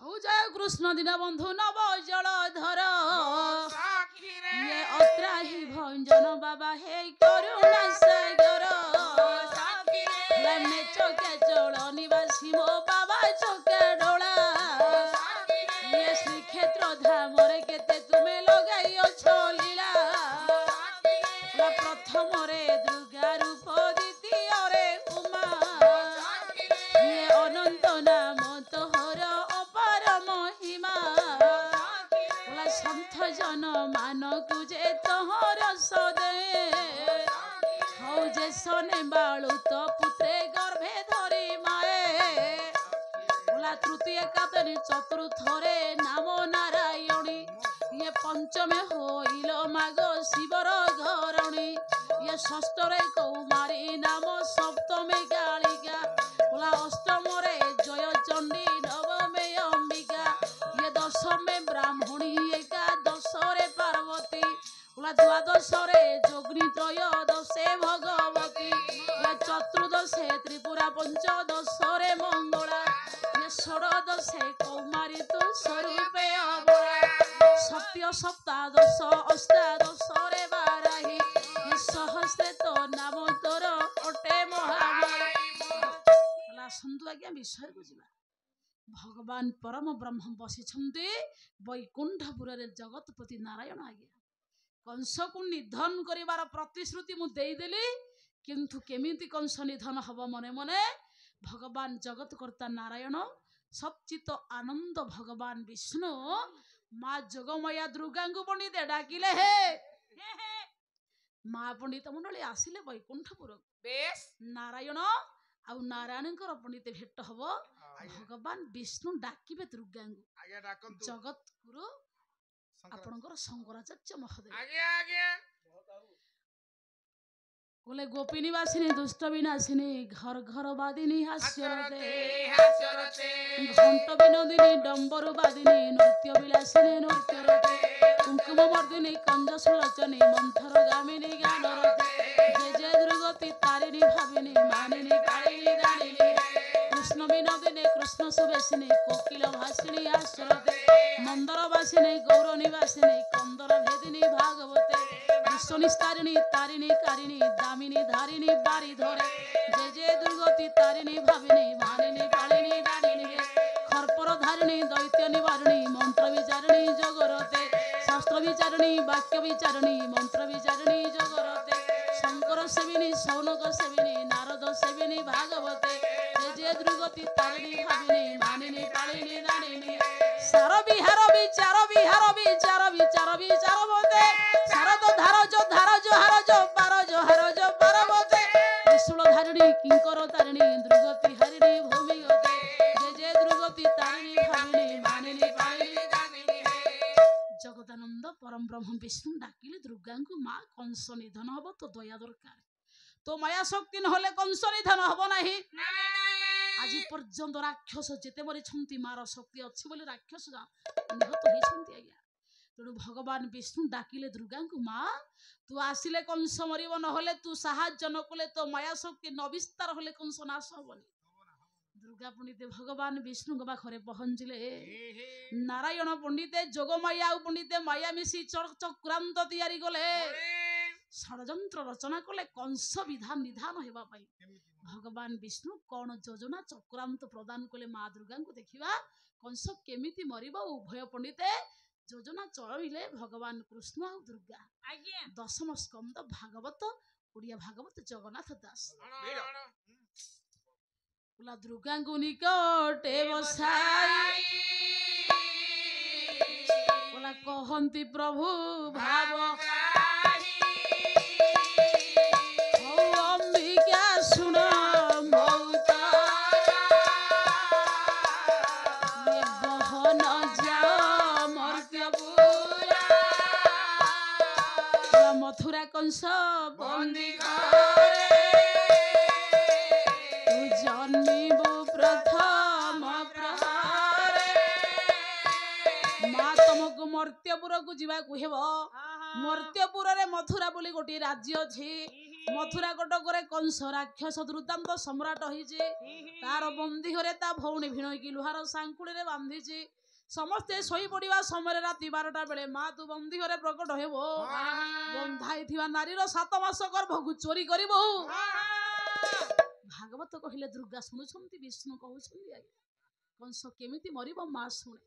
हौ जय कृष्ण दीन बंधु नव जलधर ये अत्राही भंजन बाबा हे करुणा सागर लामे चौके चौड़ निवासी मो बाबा चौके डोला ये श्रीक्षेत्र धामरे केते तुमे लगाइयो लीला प्रथम रे दुर्गा रूप द्वितीय रे उमा ये अनंत नाम तोहर अपार महिमा संत जन मान तुझे तोहर सदे हौ जे सने बाळु तो पुत्रे गर्भे धरी माए तृतीय एकादशी चतुर्थ रे नाम नारायणी ये पंचमे होइल माग शिवर घरणी ये षष्ठ रे कौमारी नाम सप्तमे कालिका अष्टम रे जय चंडी नवमे अंबिका ये दशमे ब्राह्मणी एकादश रे पार्वती द्वादश रे जोग्नि त्रयोदशे भगवती चतुर्दशे त्रिपुरा पंचदश रे मंगला ये षोडशे कौमारी तु स्वरूपे अबला सत्य सप्तादश अष्टादश रे बाराही ये सहस्रे तो नाम तोर अटे महामाया आसतु आज्ञा विषय को जीवा भगवान परम ब्रह्म बसी वैकुंठपुर जगतपति नारायण आज्ञा कंस को निधन करिवार प्रतिश्रुति मु देदेली किंतु केमिति कंस निधन हब मने मने भगवान जगतकर्ता नारायण सच्चित आनंद भगवान विष्णु माँ जगमया दुर्गा को पंडित डाकिले हे माँ पंडित मंडली आसिले वैकुंठपुर नारायण आउ नारायण पंडित भेट हम भगवान विष्णु डाकिबे दुर्गा जगत गुरु आपणकर शंकराचार्य महोदय बोले गोपिनी वासिनी दुष्ट विनाशिनी घर घर वादिनी हास्यरते घंट विनोदिनी डंबरु वादिनी नृत्य विलासिनी नृत्यरते कुंकुम वर्धिनी कंज सुलोचनी मंथर गामिनी गानरते जय जय दुर्गति तारिणी भाविनी मानिनी कालिनी दानिनी कृष्ण विनोदिनी कृष्ण सुवेशिनी कोकिल भासिनी हास्यरते मंदर वासिनी गौर निवासिनी कंदर भेदिनी भागवते विश्वनिस्तारिणी तारिणी कारिणी दामिनी धारिणी बारी धरे जय जय दुर्गति तारिणी भाविनी मानिनी कालिनी दानिनी खरपर धारिणी दैत्य निवारिणी मंत्र विचारिणी जगरते शास्त्र विचारिणी वाक्य विचारिणी मंत्र विचारिणी जगरते शंकर सेविनी सौनक सेविनी नारद सेविनी भागवते जय जय दुर्गति तारिणी भाविनी मानिनी कालिनी दानिनी सार विहार विचार विचार बोते शारद धार जो हार जो पार बोते त्रिशूल धारिणी किंकर तारिणी दुर्गति हरिणी भूमि गते जय जय दुर्गति तारिणी भाविनी मानिनी कालिनी दानिनी जगदानंद परम ब्रह्म विष्णु डाकिले दुर्गा को माँ कंस निधन हब तो दया दरकार तो माया शक्ति नहले कंस निधन हब नाही आज पर्यंत राक्षस जेते मरी मार शक्ति अच्छी बोली राक्षस निहत होती आज्ञा तेणु भगवान विष्णु डाकिले दुर्गा को माँ तू आसिले कंस मरिब नहले तू साहाय्य न कले तो माया शक्ति न विस्तार हले कंस नाश हबनी दुर्गा पंडित भगवान विष्णु पाखे पहुंचले नारायण पंडित जोगमाया पंडित माया मिसी चक्रांत तैयारी कले षड्यंत्र रचना कले कंस विधान निधान होगा भगवान विष्णु कौन योजना चक्रांत प्रदान कले माँ दुर्गा को देखा कंस केमिति मरिबो उभय पंडित योजना चलइले भगवान कृष्ण और दुर्गा दशम स्कंद भागवत ओडिया भागवत जगन्नाथ दास बोला दुर्गा को निकटे बसाई बोला कहंती प्रभु भाव मथुरा कंस बंदी करे तू जन्मिबु प्रथम प्रहारे माँ तुमको मर्त्यपुर को जीवा को हेबो मर्त्यपुर रे मथुरा बोली गोटे राज्य अछि ମଥୁରା କଟକରେ କଂସ ରାକ୍ଷସ ଦୁର୍ଦାନ୍ତ ସମ୍ରାଟ ହେଇଛି। ତାର ବନ୍ଦୀ ଘରେ ତା ଭଉଣୀ ଭିଣୋଇକି ଲୁହାର ସାଙ୍କୁଳିରେ ବାନ୍ଧିଛି। ସମସ୍ତେ ଶୋଇ ପଡିବା ସମୟରେ ରାତି 12ଟା ବେଳେ ମା ତୁ ବନ୍ଦୀ ଘରେ ପ୍ରକଟ ହେବ। ବନ୍ଧା ହେଇଥିବା ନାରୀର 7 ମାସ ଗର୍ଭକୁ ଚୋରି କରିବ। ଭାଗବତ କହିଲେ ଦୁର୍ଗା ଶୁଣୁଛନ୍ତି, ବିଷ୍ଣୁ କହୁଛନ୍ତି ଆଜ୍ଞା କଂସ କେମିତି ମରିବ ମା ଶୁଣେ।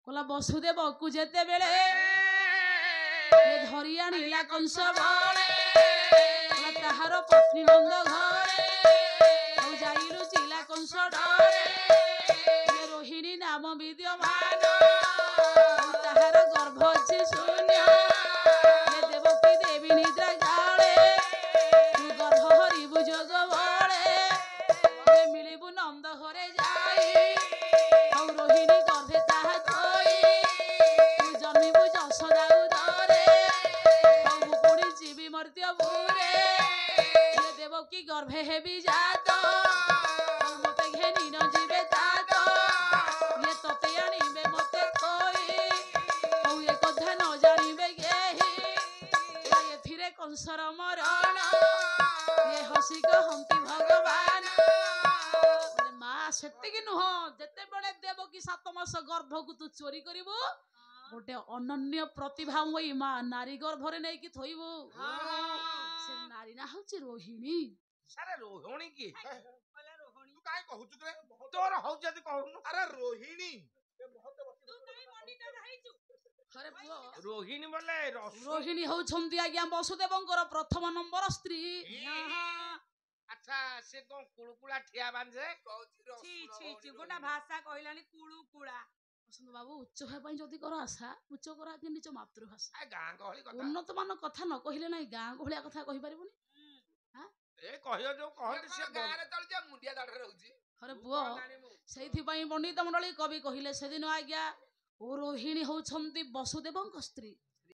କହିଲା ବସୁଦେବକୁ ଯେତେବେଳେ ଧରି ଆଣିଲା କଂସ ବଳେ ତାହାର ପତ୍ନୀ ନନ୍ଦ ଘରେ ଆଉ ଯାଇ ଲୁଚିଲା କଂସ ଡରେ। ରୋହିଣୀ ନାମ ବିଦ୍ୟମାନ ତାହାର ଗର୍ଭ ଅଛି ଶୂନ୍ୟ। ଦେବକୀ ଦେବୀ ନିଦ୍ରା କାଳେ ଗର୍ଭ ହରିବୁ ଯୋଗ ବଳେ ମିଳିବୁ ନନ୍ଦ ଘରେ ଯାଇ ଆଉ ରୋହିଣୀ ଗର୍ଭେ ତାହା ଥୋଇ ଜନ୍ମିବୁ ଯଶୋଦା ଉଦରେ ଆଉ ମୁକୁଣି ଯିବି ମର୍ତ୍ତ୍ୟ ପୁରେ ଦେବକୀ ଗର୍ଭେ ହେବି ଜାତ ମତେ ଘେନି ନ ଯିବେ ତାତ ତତେ ଆଣିବେ ମତେ ଥୋଇ ଆଉ ଏ କଥା ନ ଜାଣିବେ କେହି ଏଥିରେ କଂସର ମରଣ ଏ ହସି କହନ୍ତି ଭଗବାନ। ମା ସେତିକି ନୁହଁ, ଯେତେବେଳେ ଦେବକୀ 7 ମାସ ଗର୍ଭକୁ ତୁ ଚୋରି କରିବୁ ଗୋଟେ ଅନନ୍ୟ ପ୍ରତିଭା ହୋଇ ମା ନାରୀ ଗର୍ଭରେ ନେଇକି ଥୋଇବୁ। ସେ ନାରୀ ନା ହଉଛି ରୋହିଣୀ। ସାରେ ରୋହିଣୀ କି ତୁ କାଇଁ କହୁଛୁ ରେ ତୋର ହଉ ଯଦି କହୁନୁ। ଆରେ ରୋହିଣୀ ରୋହିଣୀ ବୋଲେ ରୋହିଣୀ ହଉଛନ୍ତି ଆଜ୍ଞା ବସୁଦେବଙ୍କର ପ୍ରଥମ ନମ୍ବର ସ୍ତ୍ରୀ। ଆଚ୍ଛା ସେ କଣ କୁଳୁକୁଳା ଠିଆ ବାନ୍ଧେ ଗୋଟା ଭାଷା କହିଲାଣି କୁଳୁକୁଳା। ବାବୁ ଉଚ୍ଚ ହେବା ପାଇଁ ଯଦି କର ଆଶା ଉଚ୍ଚ କର ଆଗେ ନିଜ ମାତୃଭାଷା। ଗାଁ ଗହଳି କଥା ଉନ୍ନତ ମାନ କଥା ନ କହିଲେ ନାଇଁ ଗାଁ ଗହଳିଆ କଥା କହିପାରିବୁନି। ଏ କହିବ ଯୋଉ କହନ୍ତି ସେ ଗାଁରେ ଚଳିଯିବ ମୁଣ୍ଡିଆ ଦାଢରେ ରହୁଛି। ହରେ ପୁଅ ସେଇଥିପାଇଁ ପଣ୍ଡିତ ମଣ୍ଡଳୀ କବି କହିଲେ ସେଦିନ ଆଜ୍ଞା ଓ ରୋହିଣୀ ହଉଛନ୍ତି ବସୁଦେବଙ୍କ ସ୍ତ୍ରୀ।